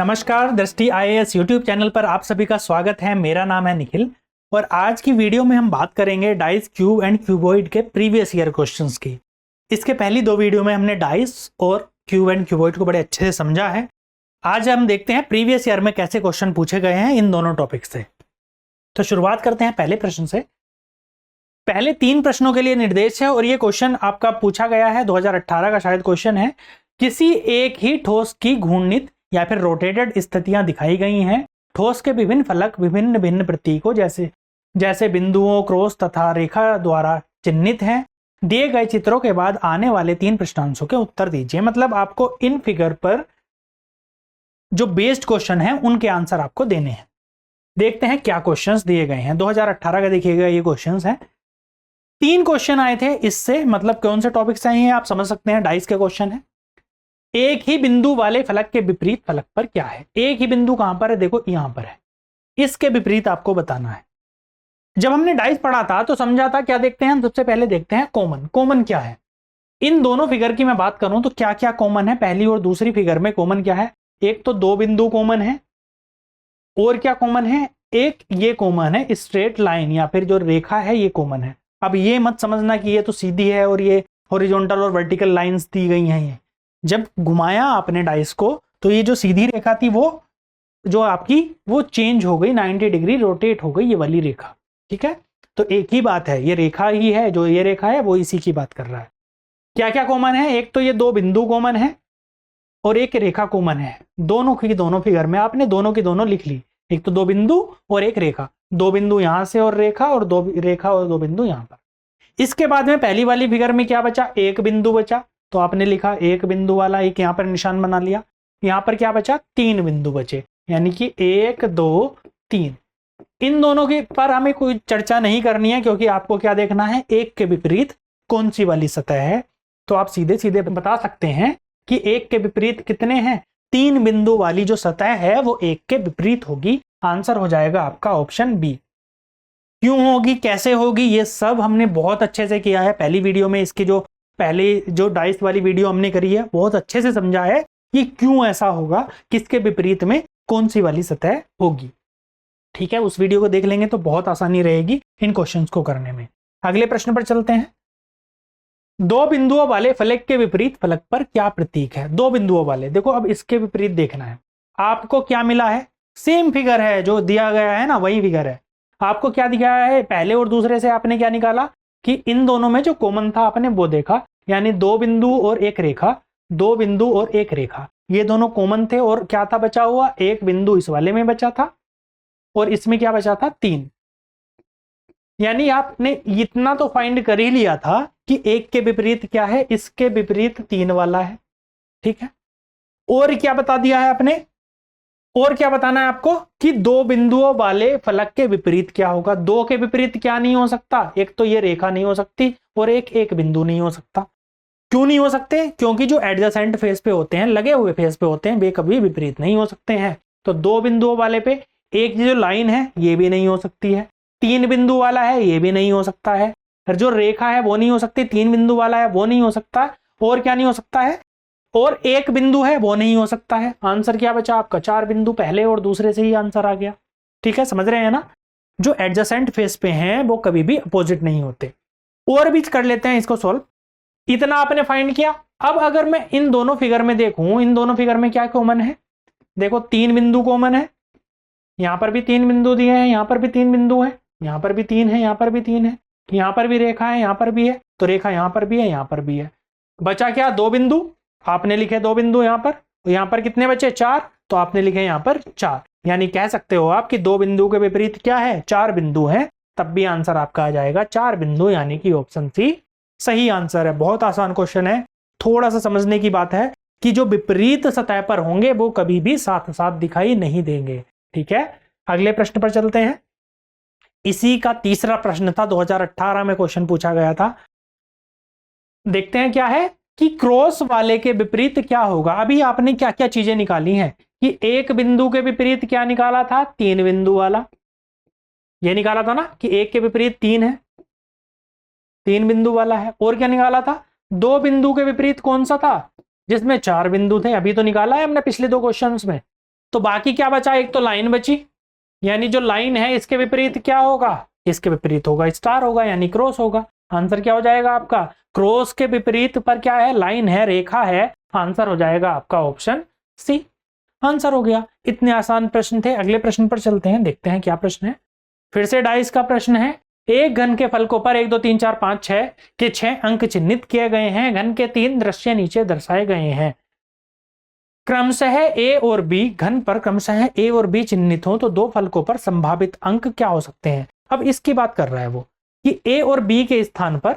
नमस्कार, दृष्टि IAS YouTube channel पर आप सभी का स्वागत है। मेरा नाम है निखिल और आज की वीडियो में हम बात करेंगे डाइस, क्यूब एंड क्यूबॉइड के प्रीवियस ईयर क्वेश्चंस की। इसके पहली दो वीडियो में हमने डाइस और क्यूब एंड क्यूबॉइड को बड़े अच्छे से समझा है। आज हम देखते हैं प्रीवियस ईयर में कैसे क्वेश्चन पूछे गए हैं इन दोनों टॉपिक से। तो शुरुआत करते हैं पहले प्रश्न से। पहले 3 प्रश्नों के लिए निर्देश है और ये क्वेश्चन आपका पूछा गया है, 2018 का शायद क्वेश्चन है। किसी एक ही ठोस की घूर्णित या फिर रोटेटेड स्थितियां दिखाई गई हैं। ठोस के विभिन्न फलक विभिन्न भिन्न प्रतीकों जैसे बिंदुओं, क्रॉस तथा रेखा द्वारा चिन्हित हैं। दिए गए चित्रों के बाद आने वाले 3 प्रश्नांशों के उत्तर दीजिए। मतलब आपको इन फिगर पर जो बेस्ड क्वेश्चन है उनके आंसर आपको देने हैं। देखते हैं क्या क्वेश्चंस दिए गए हैं। 2018 का देखिएगा ये क्वेश्चंस हैं। 3 क्वेश्चन आए थे इससे, मतलब कौन से टॉपिक से आए हैं आप समझ सकते हैं। डाइस के क्वेश्चन है। एक ही बिंदु वाले फलक के विपरीत फलक पर क्या है। एक ही बिंदु कहां पर है, देखो यहां पर है। इसके विपरीत आपको बताना है। जब हमने डाइस पढ़ा था तो समझा था क्या देखते हैं हम। सबसे पहले देखते हैं कॉमन। कॉमन क्या है इन दोनों फिगर की मैं बात करूं तो क्या क्या कॉमन है। पहली और दूसरी फिगर में कॉमन क्या है। एक तो 2 बिंदु कॉमन है और क्या कॉमन है, एक ये कॉमन है, स्ट्रेट लाइन या फिर जो रेखा है ये कॉमन है। अब ये मत समझना कि ये तो सीधी है और ये हॉरिजॉन्टल और वर्टिकल लाइंस दी गई हैं। ये जब घुमाया आपने डाइस को तो ये जो सीधी रेखा थी वो जो आपकी वो चेंज हो गई, 90 डिग्री रोटेट हो गई ये वाली रेखा। ठीक है, तो एक ही बात है, ये रेखा ही है, जो ये रेखा है वो इसी की बात कर रहा है। क्या क्या कॉमन है, एक तो ये 2 बिंदु कॉमन है और एक रेखा कॉमन है। दोनों की दोनों फिगर में आपने दोनों की दोनों लिख ली। एक तो 2 बिंदु और एक रेखा, 2 बिंदु यहां से और रेखा, और 2 रेखा और 2 बिंदु यहां पर। इसके बाद में पहली वाली फिगर में क्या बचा, एक बिंदु बचा, तो आपने लिखा एक बिंदु वाला, एक यहां पर निशान बना लिया। यहां पर क्या बचा, 3 बिंदु बचे, यानी कि 1 2 3। इन दोनों के पर हमें कोई चर्चा नहीं करनी है क्योंकि आपको क्या देखना है, एक के विपरीत कौन सी वाली सतह है। तो आप सीधे सीधे बता सकते हैं कि एक के विपरीत कितने हैं, 3 बिंदु वाली जो सतह है वो एक के विपरीत होगी। आंसर हो जाएगा आपका ऑप्शन बी। क्यों होगी, कैसे होगी, ये सब हमने बहुत अच्छे से किया है पहली वीडियो में। इसकी जो पहले जो डाइस वाली वीडियो हमने करी है बहुत अच्छे से समझा है कि क्यों ऐसा होगा, किसके विपरीत में कौन सी वाली सतह होगी। ठीक है, उस वीडियो को देख लेंगे तो बहुत आसानी रहेगी इन क्वेश्चंस को करने में। अगले प्रश्न पर चलते हैं। 2 बिंदुओं वाले फलक के विपरीत फलक पर क्या प्रतीक है। 2 बिंदुओं वाले, देखो अब इसके विपरीत देखना है। आपको क्या मिला है, सेम फिगर है जो दिया गया है ना, वही फिगर है। आपको क्या दिया है, पहले और दूसरे से आपने क्या निकाला कि इन दोनों में जो कॉमन था आपने वो देखा, यानी 2 बिंदु और एक रेखा, 2 बिंदु और एक रेखा, ये दोनों कॉमन थे। और क्या था बचा हुआ, एक बिंदु इस वाले में बचा था और इसमें क्या बचा था, 3। यानी आपने इतना तो फाइंड कर ही लिया था कि एक के विपरीत क्या है, इसके विपरीत 3 वाला है। ठीक है, और क्या बता दिया है आपने, और क्या बताना है आपको कि 2 बिंदुओं वाले फलक के विपरीत क्या होगा। 2 के विपरीत क्या नहीं हो सकता, एक तो ये रेखा नहीं हो सकती और एक बिंदु नहीं हो सकता। क्यों नहीं हो सकते, क्योंकि जो एडजेसेंट फेस पे होते हैं, लगे हुए फेस पे होते हैं, वे कभी विपरीत नहीं हो सकते हैं। तो 2 बिंदुओं वाले पे एक जो लाइन है ये भी नहीं हो सकती है, 3 बिंदु वाला है ये भी नहीं हो सकता है, और जो रेखा है वो नहीं हो सकती, 3 बिंदु वाला है वो नहीं हो सकता, और क्या नहीं हो सकता है, और एक बिंदु है वो नहीं हो सकता है। आंसर क्या बचा आपका, 4 बिंदु, पहले और दूसरे से ही आंसर आ गया। ठीक है, समझ रहे हैं ना, जो एडजेसेंट फेस पे हैं वो कभी भी अपोजिट नहीं होते। और भी कर लेते हैं इसको सॉल्व। इतना आपने फाइंड किया। अब अगर मैं इन दोनों फिगर में देखूं, इन दोनों फिगर में क्या कॉमन है, देखो 3 बिंदु कॉमन है। यहां पर भी 3 बिंदु दिए हैं, यहां पर भी 3 बिंदु है, यहां पर भी 3 है, यहां पर भी 3 है, यहां पर भी रेखा है, यहां पर भी है, तो रेखा यहां पर भी है, यहां पर भी है। बचा क्या, 2 बिंदु। आपने लिखे 2 बिंदु यहां पर, यहां पर कितने बचे, 4, तो आपने लिखे यहां पर 4। यानी कह सकते हो आप कि 2 बिंदु के विपरीत क्या है, 4 बिंदु है। तब भी आंसर आपका आ जाएगा 4 बिंदु, यानी कि ऑप्शन सी सही आंसर है। बहुत आसान क्वेश्चन है, थोड़ा सा समझने की बात है कि जो विपरीत सतह पर होंगे वो कभी भी साथ साथ दिखाई नहीं देंगे। ठीक है, अगले प्रश्न पर चलते हैं। इसी का तीसरा प्रश्न था, 2018 में क्वेश्चन पूछा गया था। देखते हैं क्या है कि क्रॉस वाले के विपरीत क्या होगा। अभी आपने क्या क्या चीजें निकाली हैं कि एक बिंदु के विपरीत क्या निकाला था, 3 बिंदु वाला, यह निकाला था ना कि एक के विपरीत 3 है, 3 बिंदु वाला है। और क्या निकाला था, 2 बिंदु के विपरीत कौन सा था, जिसमें 4 बिंदु थे। अभी तो निकाला है हमने पिछले 2 क्वेश्चंस में। तो बाकी क्या बचा, एक तो लाइन बची, यानी जो लाइन है इसके विपरीत क्या होगा, इसके विपरीत होगा स्टार होगा, यानी क्रॉस होगा। आंसर क्या हो जाएगा आपका, क्रॉस के विपरीत पर क्या है, लाइन है, रेखा है। आंसर हो जाएगा आपका ऑप्शन सी। आंसर हो गया। इतने आसान प्रश्न थे। अगले प्रश्न पर चलते हैं, देखते हैं क्या प्रश्न है। फिर से डाइस का प्रश्न है। एक घन के फलकों पर 1 2 3 4 5 6 के 6 अंक चिन्हित किए गए हैं। घन के 3 दृश्य नीचे दर्शाए गए हैं। क्रमशः ए और बी, घन पर क्रमशः ए और बी चिन्हित हो तो दो फलकों पर संभावित अंक क्या हो सकते हैं। अब इसकी बात कर रहा है वो कि ए और बी के स्थान पर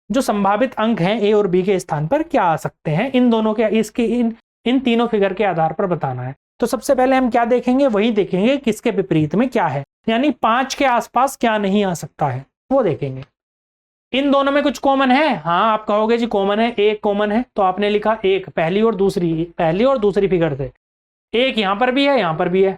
जो संभावित अंक हैं, ए और बी के स्थान पर क्या आ सकते हैं, इन दोनों के इसके इन तीनों फिगर के आधार पर बताना है। तो सबसे पहले हम क्या देखेंगे, वही देखेंगे किसके विपरीत में क्या है, यानी 5 के आसपास क्या नहीं आ सकता है वो देखेंगे। इन दोनों में कुछ कॉमन है, हाँ आप कहोगे जी कॉमन है, एक कॉमन है, तो आपने लिखा एक, पहली और दूसरी फिगर से। एक यहां पर भी है, यहां पर भी है।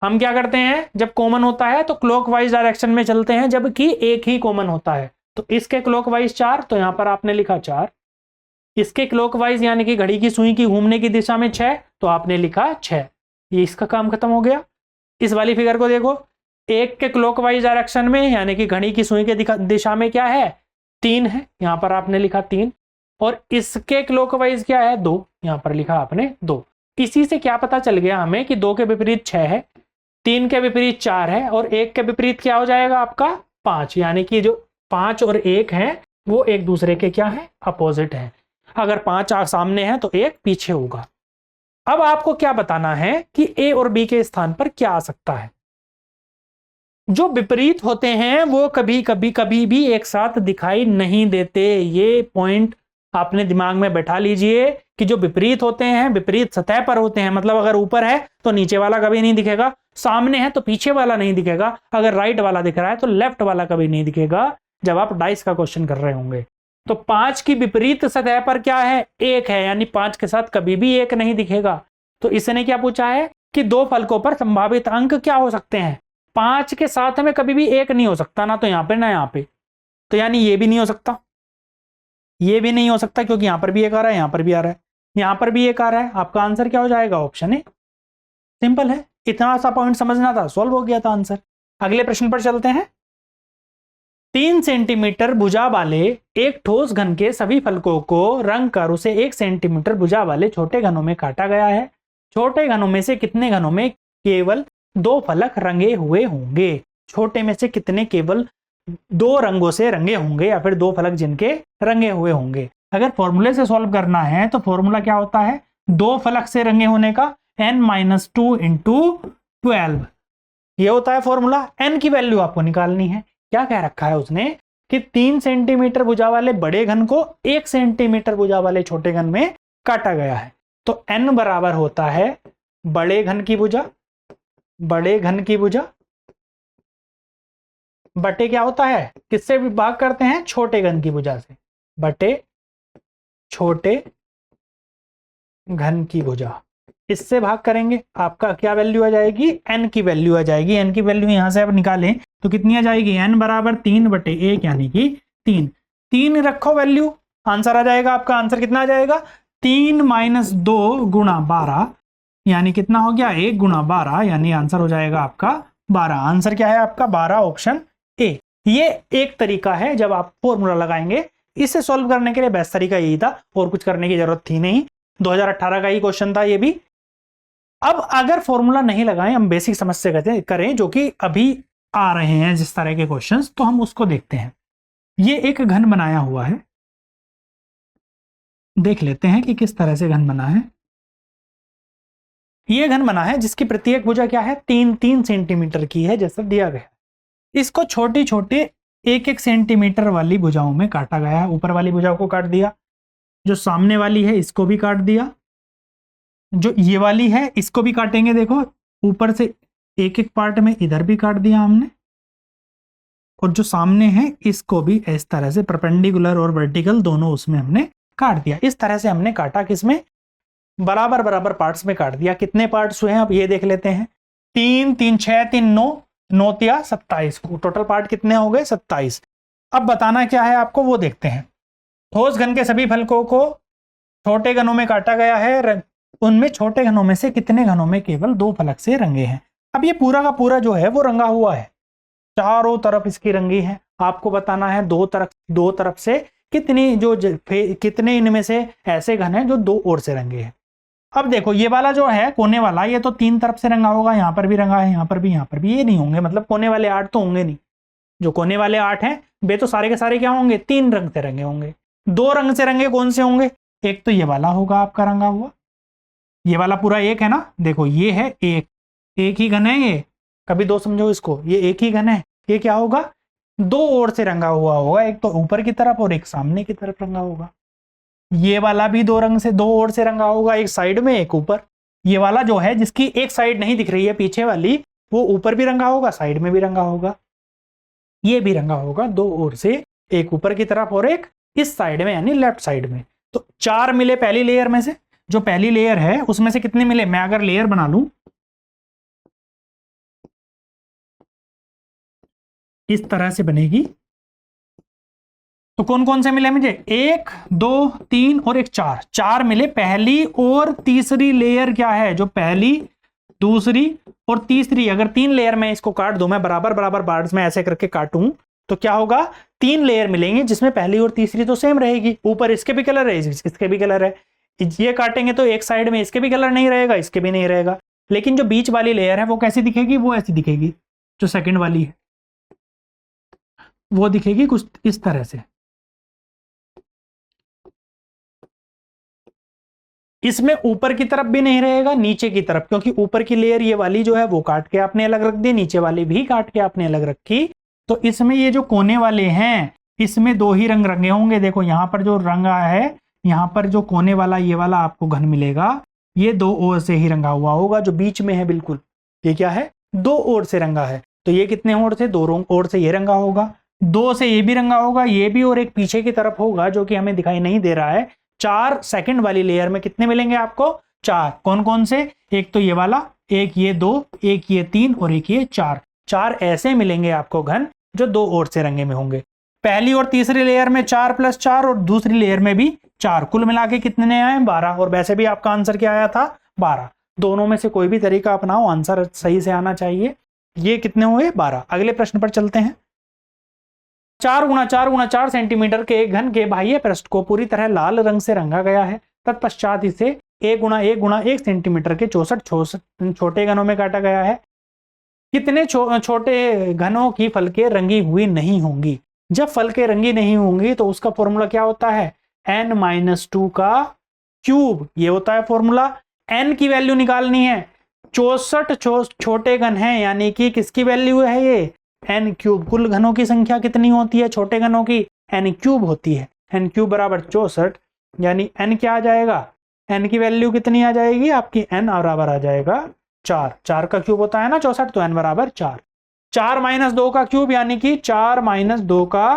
हम क्या करते हैं, जब कॉमन होता है तो क्लॉकवाइज डायरेक्शन में चलते हैं, जबकि एक ही कॉमन होता है। तो इसके क्लॉकवाइज 4, तो यहां पर आपने लिखा 4। इसके क्लॉकवाइज यानी कि घड़ी की सुई की घूमने की दिशा में 6, तो आपने लिखा 6। ये इसका काम खत्म हो गया। इस वाली फिगर को देखो, एक के क्लॉकवाइज डायरेक्शन में यानी कि घड़ी की सुई के दिशा में क्या है, 3 है, यहां पर आपने लिखा 3। और इसके क्लॉकवाइज क्या है, 2, यहां पर लिखा आपने 2। इसी से क्या पता चल गया हमें कि 2 के विपरीत 6 है, 3 के विपरीत 4 है, और 1 के विपरीत क्या हो जाएगा आपका 5, यानी कि जो 5 और 1 है वो एक दूसरे के क्या है, अपोजिट है। अगर 5 सामने है तो 1 पीछे होगा। अब आपको क्या बताना है कि ए और बी के स्थान पर क्या आ सकता है। जो विपरीत होते हैं वो कभी भी एक साथ दिखाई नहीं देते। ये पॉइंट आपने दिमाग में बैठा लीजिए कि जो विपरीत होते हैं विपरीत सतह पर होते हैं, मतलब अगर ऊपर है तो नीचे वाला कभी नहीं दिखेगा, सामने है तो पीछे वाला नहीं दिखेगा, अगर राइट वाला दिख रहा है तो लेफ्ट वाला कभी नहीं दिखेगा जब आप डाइस का क्वेश्चन कर रहे होंगे। तो 5 की विपरीत सतह पर क्या है, 1 है, यानी 5 के साथ कभी भी 1 नहीं दिखेगा। तो इसने क्या पूछा है कि दो फलकों पर संभावित अंक क्या हो सकते हैं। 5 के साथ में कभी भी 1 नहीं हो सकता, ना तो यहां पे ना यहां पे, तो यानी ये भी नहीं हो सकता, ये भी नहीं हो सकता, क्योंकि यहां पर भी 1 आ रहा है, यहां पर भी आ रहा है, यहां पर भी 1 आ रहा है। आपका आंसर क्या हो जाएगा, ऑप्शन ए। सिंपल है, इतना सा पॉइंट समझना था, सॉल्व हो गया था आंसर। अगले प्रश्न पर चलते हैं। 3 सेंटीमीटर भुजा वाले एक ठोस घन के सभी फलकों को रंग कर उसे 1 सेंटीमीटर भुजा वाले छोटे घनों में काटा गया है। छोटे घनों में से कितने घनों में केवल 2 फलक रंगे हुए होंगे। छोटे में से कितने केवल 2 रंगों से रंगे होंगे, या फिर 2 फलक जिनके रंगे हुए होंगे। अगर फॉर्मूले से सॉल्व करना है तो फॉर्मूला क्या होता है, 2 फलक से रंगे होने का n-2 × 12, ये होता है फॉर्मूला। n की वैल्यू आपको निकालनी है। क्या कह रखा है उसने कि 3 सेंटीमीटर भुजा वाले बड़े घन को 1 सेंटीमीटर भुजा वाले छोटे घन में काटा गया है। तो n बराबर होता है बड़े घन की भुजा बटे क्या होता है, किससे भाग करते हैं, छोटे घन की भुजा से, बटे छोटे घन की भुजा, इससे भाग करेंगे। आपका क्या वैल्यू आ जाएगी, n की वैल्यू आ जाएगी। n की वैल्यू यहां से आप निकालें तो कितनी आ जाएगी, n बराबर 3/1 यानी कि 3 रखो वैल्यू, आंसर आ जाएगा। आपका आंसर कितना आ जाएगा, 3 - 2 × 12, यानी कितना हो गया, 1 × 12, यानी आंसर हो जाएगा आपका 12। आंसर क्या है आपका 12, ऑप्शन ए। ये एक तरीका है जब आप फॉर्मूला लगाएंगे। इसे सॉल्व करने के लिए बेस्ट तरीका यही था, और कुछ करने की जरूरत थी नहीं। 2018 का ही क्वेश्चन था ये भी। अब अगर फॉर्मूला नहीं लगाएं, हम बेसिक समस्या करें जो कि अभी आ रहे हैं जिस तरह के क्वेश्चंस, तो हम उसको देखते हैं। ये एक घन बनाया हुआ है, देख लेते हैं कि किस तरह से घन बना है। ये घन बना है जिसकी प्रत्येक भुजा क्या है, 3 सेंटीमीटर की है, जैसा दिया गया। इसको छोटे छोटे 1 सेंटीमीटर वाली भुजाओं में काटा गया है। ऊपर वाली भुजा को काट दिया, जो सामने वाली है इसको भी काट दिया, जो ये वाली है इसको भी काटेंगे। देखो ऊपर से एक पार्ट में इधर भी काट दिया हमने, और जो सामने है इसको भी इस तरह से परपेंडिकुलर और वर्टिकल दोनों उसमें हमने काट दिया। इस तरह से हमने काटा, किसमें, बराबर पार्ट्स में काट दिया। कितने पार्ट्स हुए हैं अब ये देख लेते हैं। 3 3 6 3 9 9 × 27, टोटल पार्ट कितने हो गए, 27। अब बताना क्या है आपको वो देखते हैं। ठोस घन के सभी फलकों को छोटे घनों में काटा गया है। उनमें छोटे घनों में से कितने घनों में केवल 2 फलक से रंगे हैं। अब ये पूरा का पूरा जो है वो रंगा हुआ है, चारों तरफ इसकी रंगी है। आपको बताना है दो तरफ से कितनी कितने इनमें से ऐसे घन हैं जो 2 ओर से रंगे हैं। अब देखो ये वाला जो है कोने वाला, ये तो 3 तरफ से रंगा होगा, यहाँ पर भी रंगा है, यहाँ पर भी, यहाँ पर भी। ये नहीं होंगे, मतलब कोने वाले 8 तो होंगे नहीं। जो कोने वाले 8 हैं वे तो सारे के सारे क्या होंगे, 3 रंग से रंगे होंगे। 2 रंग से रंगे कौन से होंगे, एक तो ये वाला होगा आपका रंगा हुआ, ये वाला पूरा एक है ना, देखो ये है एक ही घन है ये, कभी 2 समझो इसको, ये एक ही घन है। ये क्या होगा, 2 ओर से रंगा हुआ होगा, एक तो ऊपर की तरफ और एक सामने की तरफ रंगा होगा। ये वाला भी 2 ओर से रंगा होगा, एक साइड में एक ऊपर। ये वाला जो है जिसकी एक साइड नहीं दिख रही है पीछे वाली, वो ऊपर भी रंगा होगा, साइड में भी रंगा होगा। ये भी रंगा होगा 2 ओर से, एक ऊपर की तरफ और एक इस साइड में यानी लेफ्ट साइड में। तो 4 मिले पहली लेयर में से, जो पहली लेयर है उसमें से कितने मिले, मैं अगर लेयर बना लूं इस तरह से बनेगी, तो कौन कौन से मिले मुझे, 1 2 3 और एक 4 मिले। पहली और तीसरी लेयर क्या है, जो पहली दूसरी और तीसरी, अगर 3 लेयर में इसको काट दूं, मैं बराबर बराबर पार्ट्स में ऐसे करके काटूं, तो क्या होगा, 3 लेयर मिलेंगे जिसमें पहली और तीसरी तो सेम रहेगी। ऊपर इसके भी कलर है, इसके भी कलर है। ये काटेंगे तो एक साइड में इसके भी कलर नहीं रहेगा, इसके भी नहीं रहेगा। लेकिन जो बीच वाली लेयर है वो कैसी दिखेगी, वो ऐसी दिखेगी, जो सेकंड वाली है वो दिखेगी कुछ इस तरह से। इसमें ऊपर की तरफ भी नहीं रहेगा, नीचे की तरफ, क्योंकि ऊपर की लेयर ये वाली जो है वो काट के आपने अलग रख दी, नीचे वाली भी काट के आपने अलग रखी। तो इसमें ये जो कोने वाले हैं इसमें 2 ही रंग रंगे होंगे। देखो यहाँ पर जो रंगा है, यहाँ पर जो कोने वाला ये वाला आपको घन मिलेगा, ये 2 ओर से ही रंगा हुआ होगा। जो बीच में है बिल्कुल, ये क्या है, 2 ओर से रंगा है। तो ये कितने ओर से, 2 ओर से ये रंगा होगा, 2 से ये भी रंगा होगा, ये भी, और एक पीछे की तरफ होगा जो कि हमें दिखाई नहीं दे रहा है। 4 सेकंड वाली लेयर में कितने मिलेंगे आपको, 4। कौन कौन से, एक तो ये वाला, एक ये 2, एक ये 3 और एक ये 4 ऐसे मिलेंगे आपको घन जो 2 ओर से रंगे में होंगे। पहली और तीसरी लेयर में 4 + 4 और दूसरी लेयर में भी 4, कुल मिला के कितने आए, 12। और वैसे भी आपका आंसर क्या आया था, 12। दोनों में से कोई भी तरीका अपनाओ, आंसर सही से आना चाहिए। ये कितने हुए, 12। अगले प्रश्न पर चलते हैं। 4 × 4 × 4 सेंटीमीटर के एक घन के बाह्य पृष्ठ को पूरी तरह लाल रंग से रंगा गया है। तत्पश्चात इसे 1 × 1 × 1 सेंटीमीटर के 64 छोटे घनों में काटा गया है। कितने छोटे घनों की फलकें रंगी हुई नहीं होंगी। जब फलकें रंगी नहीं होंगी तो उसका फॉर्मूला क्या होता है, n-2 का क्यूब, ये होता है फॉर्मूला। n की वैल्यू निकालनी है, 64 छोटे घन हैं, यानी कि किसकी वैल्यू है ये, n³ कुल घनों की संख्या कितनी होती है छोटे घनों की, n³ होती है। n³ बराबर 64, यानी n क्या आ जाएगा, n की वैल्यू कितनी आ जाएगी आपकी, n बराबर आ जाएगा 4। 4 का क्यूब होता है ना 64, तो n बराबर 4। 4 - 2 का क्यूब यानी कि 4 - 2 का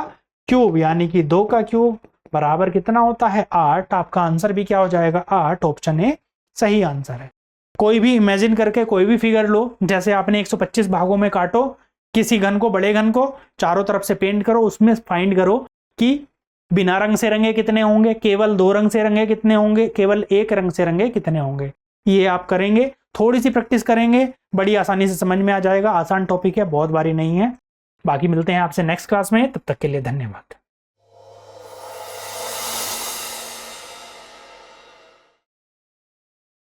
क्यूब यानी कि 2 का क्यूब बराबर कितना होता है, 8। आपका आंसर भी क्या हो जाएगा, 8। ऑप्शन ए सही आंसर है। कोई भी इमेजिन करके कोई भी फिगर लो, जैसे आपने 125 भागों में काटो, किसी घन को, बड़े घन को चारों तरफ से पेंट करो, उसमें फाइंड करो कि बिना रंग से रंगे कितने होंगे, केवल 2 रंग से रंगे कितने होंगे, केवल 1 रंग से रंगे कितने होंगे। ये आप करेंगे, थोड़ी सी प्रैक्टिस करेंगे, बड़ी आसानी से समझ में आ जाएगा। आसान टॉपिक है, बहुत भारी नहीं है। बाकी मिलते हैं आपसे नेक्स्ट क्लास में, तब तक के लिए धन्यवाद।